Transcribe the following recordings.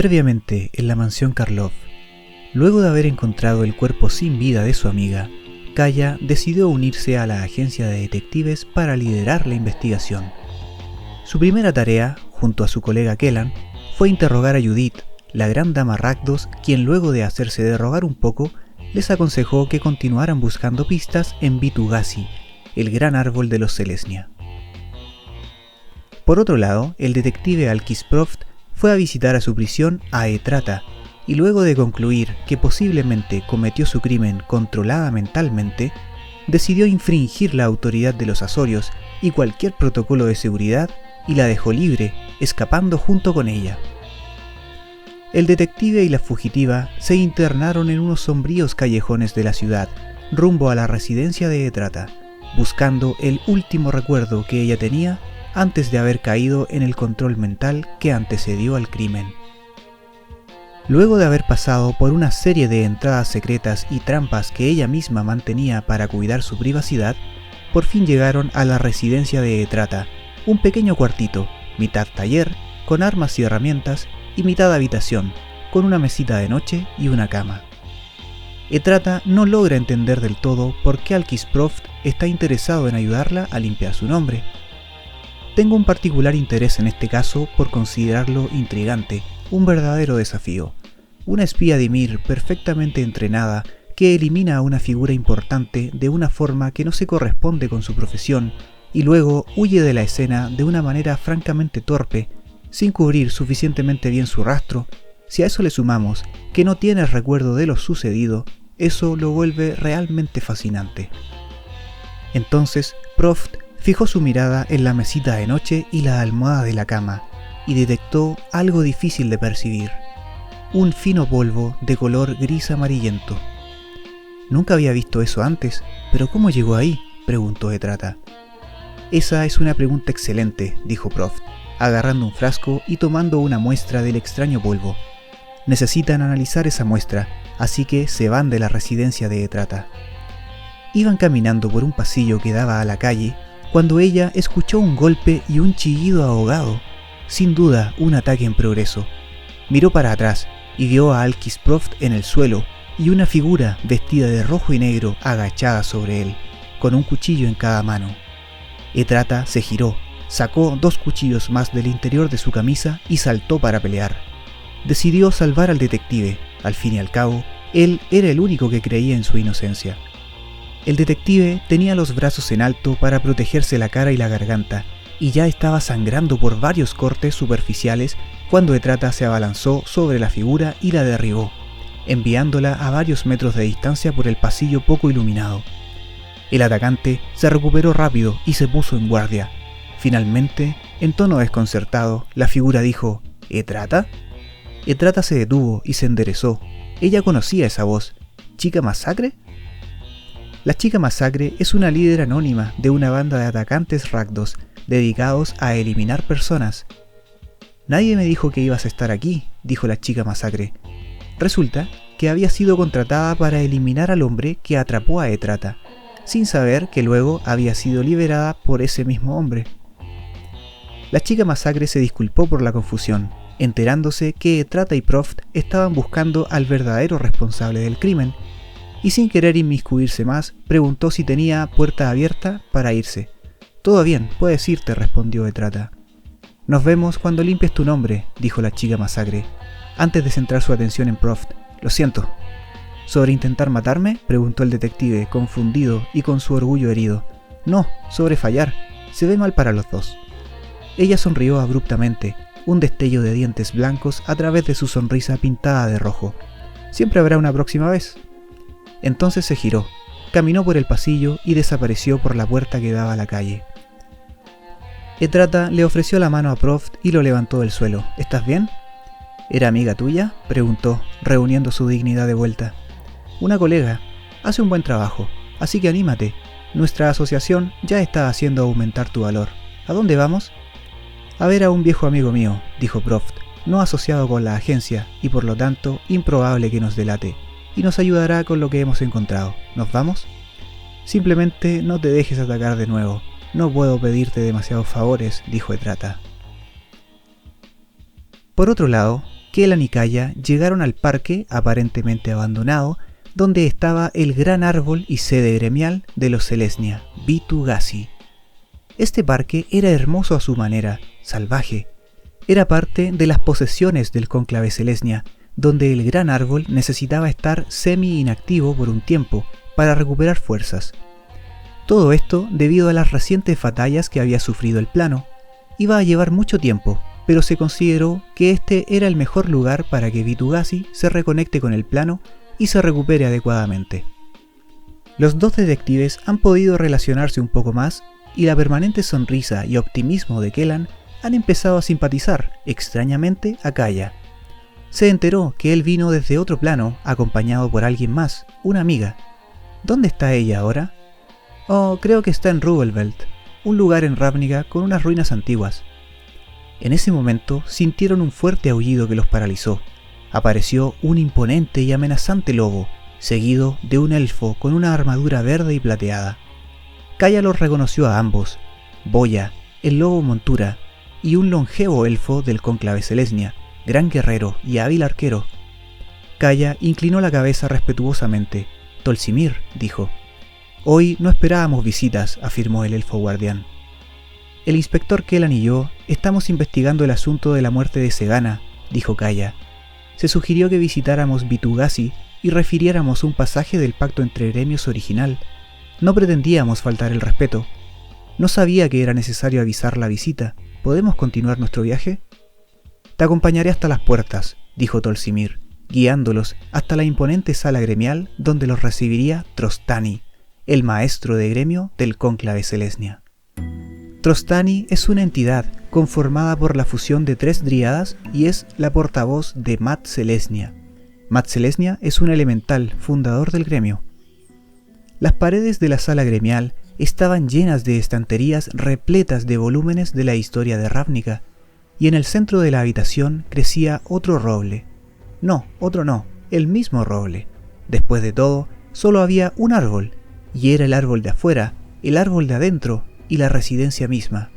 Previamente, en la mansión Karlov, luego de haber encontrado el cuerpo sin vida de su amiga, Kaya decidió unirse a la agencia de detectives para liderar la investigación. Su primera tarea, junto a su colega Kellan, fue interrogar a Judith, la gran dama Rakdos, quien luego de hacerse de rogar un poco, les aconsejó que continuaran buscando pistas en Vitu-Ghazi, el gran árbol de los Selesnya. Por otro lado, el detective Alkis Proft fue a visitar a su prisión a Etrata, y luego de concluir que posiblemente cometió su crimen controlada mentalmente, decidió infringir la autoridad de los Azorios y cualquier protocolo de seguridad y la dejó libre, escapando junto con ella. El detective y la fugitiva se internaron en unos sombríos callejones de la ciudad, rumbo a la residencia de Etrata, buscando el último recuerdo que ella tenía antes de haber caído en el control mental que antecedió al crimen. Luego de haber pasado por una serie de entradas secretas y trampas que ella misma mantenía para cuidar su privacidad, por fin llegaron a la residencia de Etrata, un pequeño cuartito, mitad taller, con armas y herramientas, y mitad habitación, con una mesita de noche y una cama. Etrata no logra entender del todo por qué Alkis Proft está interesado en ayudarla a limpiar su nombre. Tengo un particular interés en este caso por considerarlo intrigante, un verdadero desafío. Una espía Dimir perfectamente entrenada que elimina a una figura importante de una forma que no se corresponde con su profesión y luego huye de la escena de una manera francamente torpe, sin cubrir suficientemente bien su rastro. Si a eso le sumamos que no tiene recuerdo de lo sucedido, eso lo vuelve realmente fascinante. Entonces, Proft fijó su mirada en la mesita de noche y la almohada de la cama, y detectó algo difícil de percibir: un fino polvo de color gris amarillento. Nunca había visto eso antes, pero ¿cómo llegó ahí?, preguntó Etrata. Esa es una pregunta excelente, dijo Proft, agarrando un frasco y tomando una muestra del extraño polvo. Necesitan analizar esa muestra, así que se van de la residencia de Etrata. Iban caminando por un pasillo que daba a la calle, cuando ella escuchó un golpe y un chillido ahogado, sin duda un ataque en progreso. Miró para atrás y vio a Alkis Proft en el suelo y una figura vestida de rojo y negro agachada sobre él, con un cuchillo en cada mano. Etrata se giró, sacó 2 cuchillos más del interior de su camisa y saltó para pelear. Decidió salvar al detective. Al fin y al cabo, él era el único que creía en su inocencia. El detective tenía los brazos en alto para protegerse la cara y la garganta, y ya estaba sangrando por varios cortes superficiales cuando Etrata se abalanzó sobre la figura y la derribó, enviándola a varios metros de distancia por el pasillo poco iluminado. El atacante se recuperó rápido y se puso en guardia. Finalmente, en tono desconcertado, la figura dijo: ¿Etrata? Etrata se detuvo y se enderezó. Ella conocía esa voz. ¿Chica Masacre? La Chica Masacre es una líder anónima de una banda de atacantes Rakdos dedicados a eliminar personas. Nadie me dijo que ibas a estar aquí, dijo la Chica Masacre. Resulta que había sido contratada para eliminar al hombre que atrapó a Etrata, sin saber que luego había sido liberada por ese mismo hombre. La Chica Masacre se disculpó por la confusión, enterándose que Etrata y Proft estaban buscando al verdadero responsable del crimen, y sin querer inmiscuirse más, preguntó si tenía puerta abierta para irse. «Todo bien, puedes irte», respondió Etrata. «Nos vemos cuando limpies tu nombre», dijo la Chica Masacre, antes de centrar su atención en Proft. «Lo siento». «¿Sobre intentar matarme?», preguntó el detective, confundido y con su orgullo herido. «No, sobre fallar. Se ve mal para los dos». Ella sonrió abruptamente, un destello de dientes blancos a través de su sonrisa pintada de rojo. «Siempre habrá una próxima vez». Entonces se giró, caminó por el pasillo y desapareció por la puerta que daba a la calle. Etrata le ofreció la mano a Proft y lo levantó del suelo. «¿Estás bien?» «¿Era amiga tuya?», preguntó, reuniendo su dignidad de vuelta. «Una colega. Hace un buen trabajo, así que anímate. Nuestra asociación ya está haciendo aumentar tu valor. ¿A dónde vamos?» «A ver a un viejo amigo mío», dijo Proft, «no asociado con la agencia y por lo tanto improbable que nos delate, y nos ayudará con lo que hemos encontrado. ¿Nos vamos?» «Simplemente no te dejes atacar de nuevo. No puedo pedirte demasiados favores», dijo Etrata. Por otro lado, Kellan y Kaya llegaron al parque, aparentemente abandonado, donde estaba el gran árbol y sede gremial de los Selesnya, Vitu-Ghazi. Este parque era hermoso a su manera, salvaje. Era parte de las posesiones del cónclave Selesnya, donde el gran árbol necesitaba estar semi-inactivo por un tiempo para recuperar fuerzas. Todo esto debido a las recientes batallas que había sufrido el plano. Iba a llevar mucho tiempo, pero se consideró que este era el mejor lugar para que Vitu-Ghazi se reconecte con el plano y se recupere adecuadamente. Los dos detectives han podido relacionarse un poco más y la permanente sonrisa y optimismo de Kellan han empezado a simpatizar, extrañamente, a Kaya. Se enteró que él vino desde otro plano, acompañado por alguien más, una amiga. ¿Dónde está ella ahora? Oh, creo que está en Rubelbelt, un lugar en Ravnica con unas ruinas antiguas. En ese momento sintieron un fuerte aullido que los paralizó. Apareció un imponente y amenazante lobo, seguido de un elfo con una armadura verde y plateada. Kaya los reconoció a ambos: Boya, el lobo montura, y un longevo elfo del cónclave Selesnya, gran guerrero y hábil arquero. Kaya inclinó la cabeza respetuosamente. Tolsimir, dijo. Hoy no esperábamos visitas, afirmó el elfo guardián. El inspector Kellan y yo estamos investigando el asunto de la muerte de Segana, dijo Kaya. Se sugirió que visitáramos Vitu-Ghazi y refiriéramos un pasaje del pacto entre gremios original. No pretendíamos faltar el respeto. No sabía que era necesario avisar la visita. ¿Podemos continuar nuestro viaje? Te acompañaré hasta las puertas, dijo Tolsimir, guiándolos hasta la imponente sala gremial donde los recibiría Trostani, el maestro de gremio del cónclave Selesnya. Trostani es una entidad conformada por la fusión de 3 dríadas y es la portavoz de Mat Selesnya. Mat Selesnya es un elemental fundador del gremio. Las paredes de la sala gremial estaban llenas de estanterías repletas de volúmenes de la historia de Ravnica, y en el centro de la habitación crecía otro roble. No, otro no, el mismo roble. Después de todo, solo había un árbol, y era el árbol de afuera, el árbol de adentro y la residencia misma.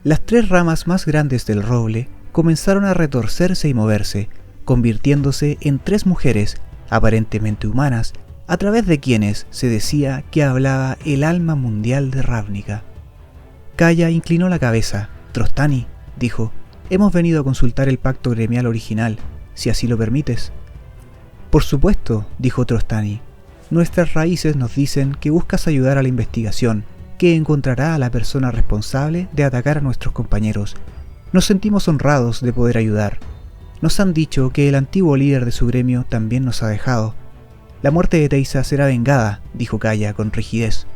Las 3 ramas más grandes del roble comenzaron a retorcerse y moverse, convirtiéndose en 3 mujeres, aparentemente humanas, a través de quienes se decía que hablaba el alma mundial de Ravnica. Kaya inclinó la cabeza. Trostani, dijo, hemos venido a consultar el pacto gremial original, si así lo permites. Por supuesto, dijo Trostani. Nuestras raíces nos dicen que buscas ayudar a la investigación, que encontrará a la persona responsable de atacar a nuestros compañeros. Nos sentimos honrados de poder ayudar. Nos han dicho que el antiguo líder de su gremio también nos ha dejado. La muerte de Teisa será vengada, dijo Kaya con rigidez.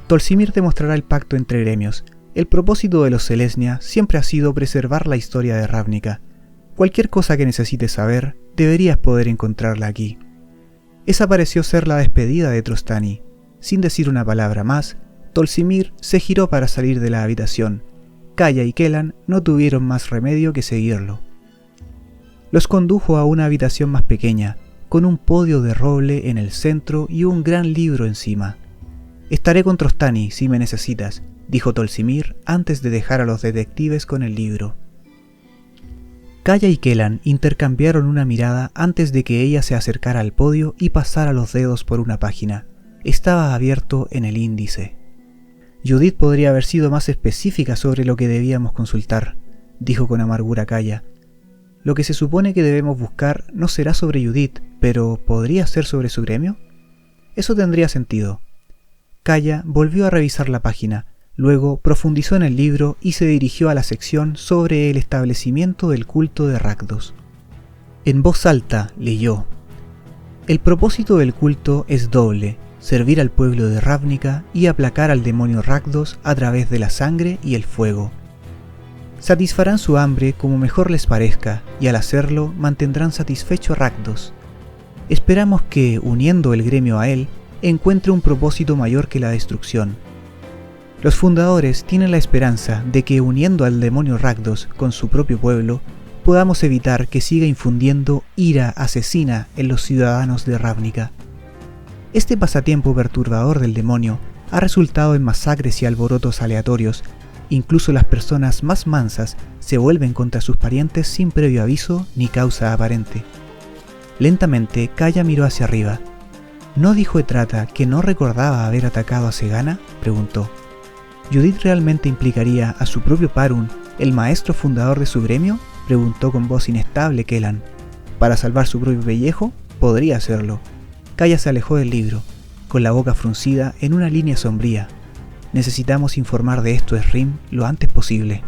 Tolsimir te mostrará el pacto entre gremios. El propósito de los Selesnya siempre ha sido preservar la historia de Ravnica. Cualquier cosa que necesites saber, deberías poder encontrarla aquí. Esa pareció ser la despedida de Trostani. Sin decir una palabra más, Tolsimir se giró para salir de la habitación. Kaya y Kellan no tuvieron más remedio que seguirlo. Los condujo a una habitación más pequeña, con un podio de roble en el centro y un gran libro encima. Estaré con Trostani si me necesitas, dijo Tolsimir antes de dejar a los detectives con el libro. Kaya y Kellan intercambiaron una mirada antes de que ella se acercara al podio y pasara los dedos por una página. Estaba abierto en el índice. Judith podría haber sido más específica sobre lo que debíamos consultar, dijo con amargura Kaya. Lo que se supone que debemos buscar no será sobre Judith, pero ¿podría ser sobre su gremio? Eso tendría sentido. Kaya volvió a revisar la página, luego profundizó en el libro y se dirigió a la sección sobre el establecimiento del culto de Rakdos. En voz alta leyó: el propósito del culto es doble: servir al pueblo de Ravnica y aplacar al demonio Rakdos a través de la sangre y el fuego. Satisfarán su hambre como mejor les parezca, y al hacerlo mantendrán satisfecho a Rakdos. Esperamos que, uniendo el gremio a él, encuentre un propósito mayor que la destrucción. Los fundadores tienen la esperanza de que, uniendo al demonio Rakdos con su propio pueblo, podamos evitar que siga infundiendo ira asesina en los ciudadanos de Ravnica. Este pasatiempo perturbador del demonio ha resultado en masacres y alborotos aleatorios, Incluso las personas más mansas se vuelven contra sus parientes sin previo aviso ni causa aparente. Lentamente, Kaya miró hacia arriba. ¿No dijo Etrata que no recordaba haber atacado a Segana?, preguntó. ¿Judith realmente implicaría a su propio Parun, el maestro fundador de su gremio?, preguntó con voz inestable Kellan. ¿Para salvar su propio pellejo? Podría hacerlo. Kaya se alejó del libro, con la boca fruncida en una línea sombría. Necesitamos informar de esto a Esrim lo antes posible.